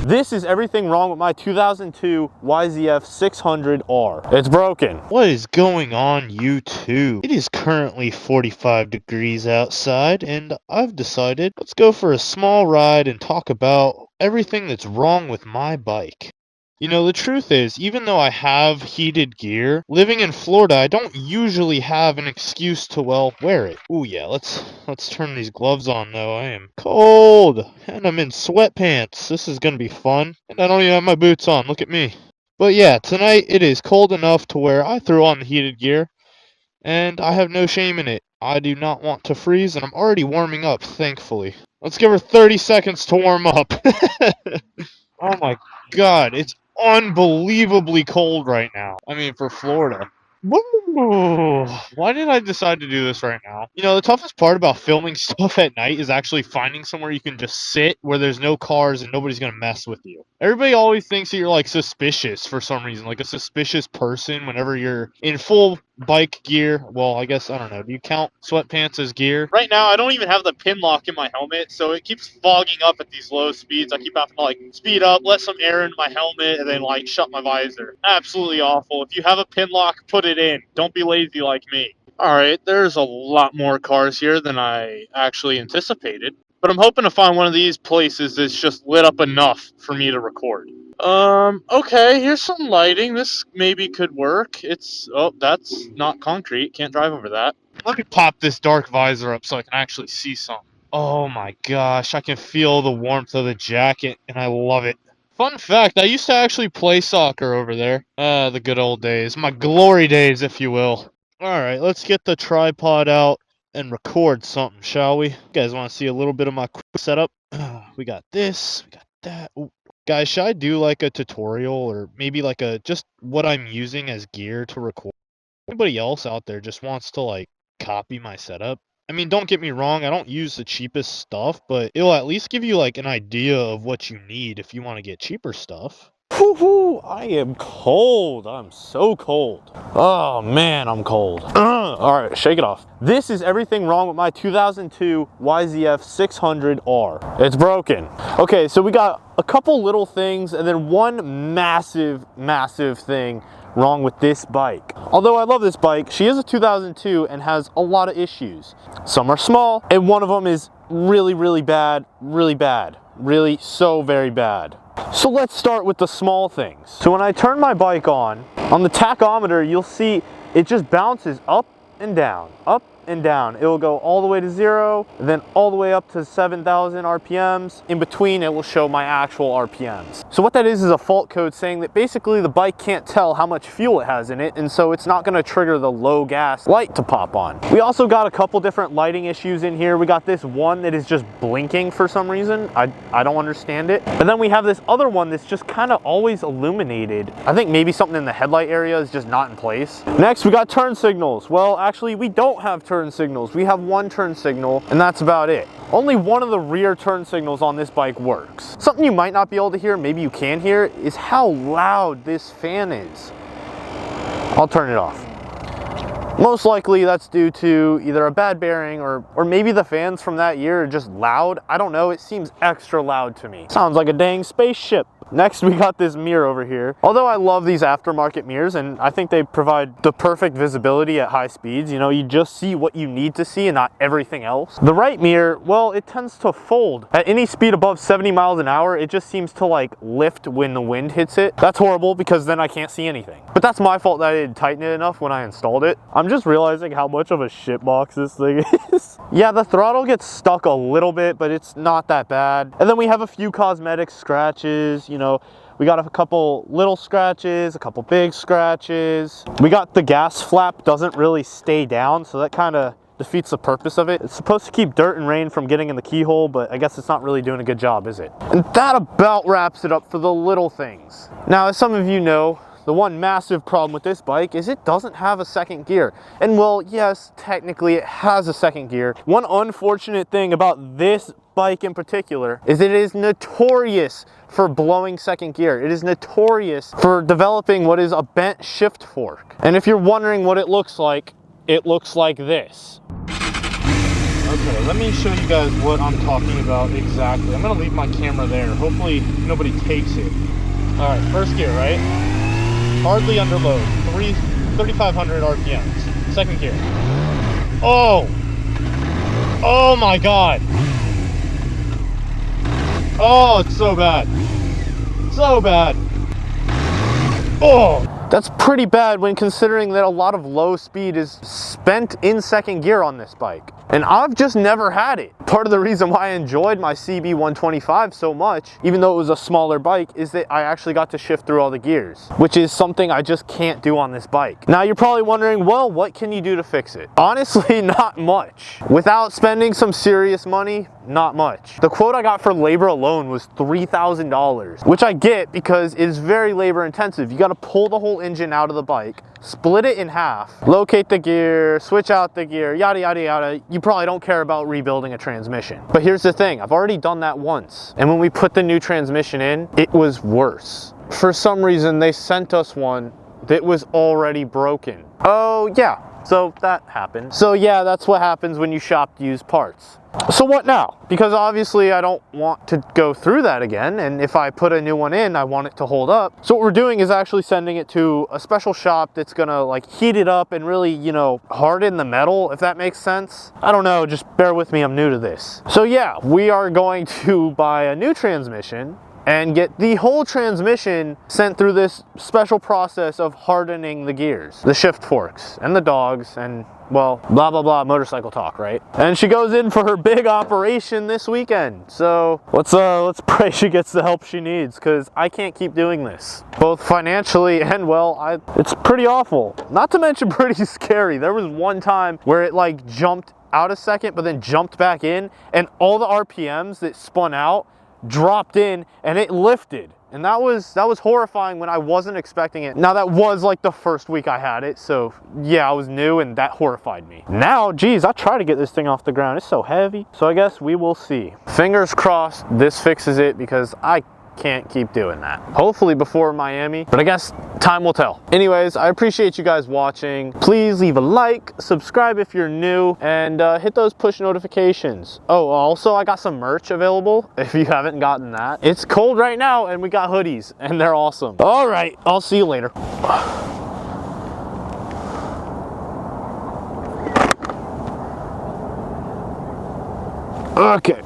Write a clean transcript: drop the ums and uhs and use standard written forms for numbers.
This is everything wrong with my 2002 YZF 600R. It's broken. What is going on, YouTube? It is currently 45 degrees outside, and I've decided let's go for a small ride and talk about everything that's wrong with my bike. You know, the truth is, even though I have heated gear, living in Florida, I don't usually have an excuse to, well, wear it. Ooh, yeah, let's turn these gloves on, though. I am cold, and I'm in sweatpants. This is gonna be fun, and I don't even have my boots on. Look at me. But yeah, tonight it is cold enough to where I throw on the heated gear, and I have no shame in it. I do not want to freeze, and I'm already warming up, thankfully. Let's give her 30 seconds to warm up. Oh my god, it's unbelievably cold right now. I mean, for Florida. Why did I decide to do this right now? You know, the toughest part about filming stuff at night is actually finding somewhere you can just sit where there's no cars and nobody's gonna mess with you. Everybody always thinks that you're like suspicious for some reason, like a suspicious person whenever you're in full bike gear. Well, I guess, I don't know, do you count sweatpants as gear? Right now, I don't even have the pin lock in my helmet, so it keeps fogging up at these low speeds. I keep having to like speed up, let some air in my helmet, and then like shut my visor. Absolutely awful. If you have a pin lock, put it in. Don't be lazy like me. Alright, there's a lot more cars here than I actually anticipated, but I'm hoping to find one of these places that's just lit up enough for me to record. Okay, here's some lighting. This maybe could work. Oh, that's not concrete. Can't drive over that. Let me pop this dark visor up so I can actually see something. Oh my gosh, I can feel the warmth of the jacket, and I love it. Fun fact, I used to actually play soccer over there. The good old days. My glory days, if you will. Alright, let's get the tripod out and record something, shall we? You guys want to see a little bit of my quick setup? We got this, we got that. Ooh. Guys, should I do like a tutorial or maybe like just what I'm using as gear to record? Anybody else out there just wants to like copy my setup? I mean, don't get me wrong, I don't use the cheapest stuff, but it'll at least give you like an idea of what you need if you want to get cheaper stuff. Whew, I am cold. I'm so cold. Oh man, I'm cold. All right, shake it off. This is everything wrong with my 2002 YZF 600R. It's broken. Okay, so we got a couple little things and then one massive thing wrong with this bike. Although I love this bike, she is a 2002 and has a lot of issues. Some are small, and one of them is really bad, really so very bad. So let's start with the small things. So when I turn my bike on the tachometer, you'll see it just bounces up and down, up and down. It will go all the way to 0, then all the way up to 7,000 RPMs. In between, it will show my actual RPMs. So what that is a fault code saying that basically the bike can't tell how much fuel it has in it, and so it's not gonna trigger the low gas light to pop on. We also got a couple different lighting issues in here. We got this one that is just blinking for some reason. I don't understand it. And then we have this other one that's just kind of always illuminated. I think maybe something in the headlight area is just not in place. Next, we got turn signals. Well, actually, we don't have turn signals. We have one turn signal, and that's about it. Only one of the rear turn signals on this bike works. Something you might not be able to hear, maybe you can hear, is how loud this fan is. I'll turn it off. Most likely that's due to either a bad bearing or maybe the fans from that year are just loud. I don't know, it seems extra loud to me. Sounds like a dang spaceship. Next, we got this mirror over here. Although I love these aftermarket mirrors and I think they provide the perfect visibility at high speeds, you know, you just see what you need to see and not everything else. The right mirror, well, it tends to fold. At any speed above 70 miles an hour, it just seems to like lift when the wind hits it. That's horrible because then I can't see anything. But that's my fault that I didn't tighten it enough when I installed it. I'm just realizing how much of a shitbox this thing is. Yeah, the throttle gets stuck a little bit, but it's not that bad. And then we have a few cosmetic scratches. You know, we got a couple little scratches, a couple big scratches. We got the gas flap doesn't really stay down, so that kind of defeats the purpose of it. It's supposed to keep dirt and rain from getting in the keyhole, but I guess it's not really doing a good job, is it? And that about wraps it up for the little things. Now, as some of you know, the one massive problem with this bike is it doesn't have a second gear. And well, yes, technically it has a second gear. One unfortunate thing about this bike in particular is it is notorious for blowing second gear. It is notorious for developing what is a bent shift fork. And if you're wondering what it looks like this. Okay, let me show you guys what I'm talking about exactly. I'm gonna leave my camera there. Hopefully nobody takes it. All right, first gear, right? Hardly under load, 3,500 RPMs. Second gear. Oh! Oh my God! Oh, it's so bad. So bad. Oh! That's pretty bad when considering that a lot of low speed is spent in second gear on this bike. And I've just never had it. Part of the reason why I enjoyed my CB125 so much, even though it was a smaller bike, is that I actually got to shift through all the gears, which is something I just can't do on this bike. Now you're probably wondering, well, what can you do to fix it? Honestly, not much. Without spending some serious money, not much. The quote I got for labor alone was $3,000, which I get because it is very labor intensive. You got to pull the whole engine out of the bike, split it in half, locate the gear, switch out the gear, yada, yada, yada. You probably don't care about rebuilding a transmission. But here's the thing, I've already done that once. And when we put the new transmission in, it was worse. For some reason, they sent us one that was already broken. Oh yeah, so that happened. So yeah, that's what happens when you shop used parts. So what now? Because obviously I don't want to go through that again, and if I put a new one in, I want it to hold up. So what we're doing is actually sending it to a special shop that's gonna like heat it up and really, you know, harden the metal, if that makes sense. I don't know, just bear with me, I'm new to this. So yeah, we are going to buy a new transmission and get the whole transmission sent through this special process of hardening the gears, the shift forks, and the dogs, and well, blah, blah, blah, motorcycle talk, right? And she goes in for her big operation this weekend. So let's pray she gets the help she needs, because I can't keep doing this, both financially and well, it's pretty awful. Not to mention pretty scary. There was one time where it like jumped out a second, but then jumped back in, and all the RPMs that spun out dropped in and it lifted, and that was horrifying when I wasn't expecting it. Now that was like the first week I had it, so yeah, I was new and that horrified me. Now, geez, I try to get this thing off the ground, it's so heavy. So I guess we will see. Fingers crossed this fixes it, because I can't keep doing that. Hopefully before Miami, but I guess time will tell. Anyways, I appreciate you guys watching. Please leave a like, subscribe if you're new, and hit those push notifications. Oh, also I got some merch available if you haven't gotten that. It's cold right now and we got hoodies and they're awesome. All right, I'll see you later. Okay.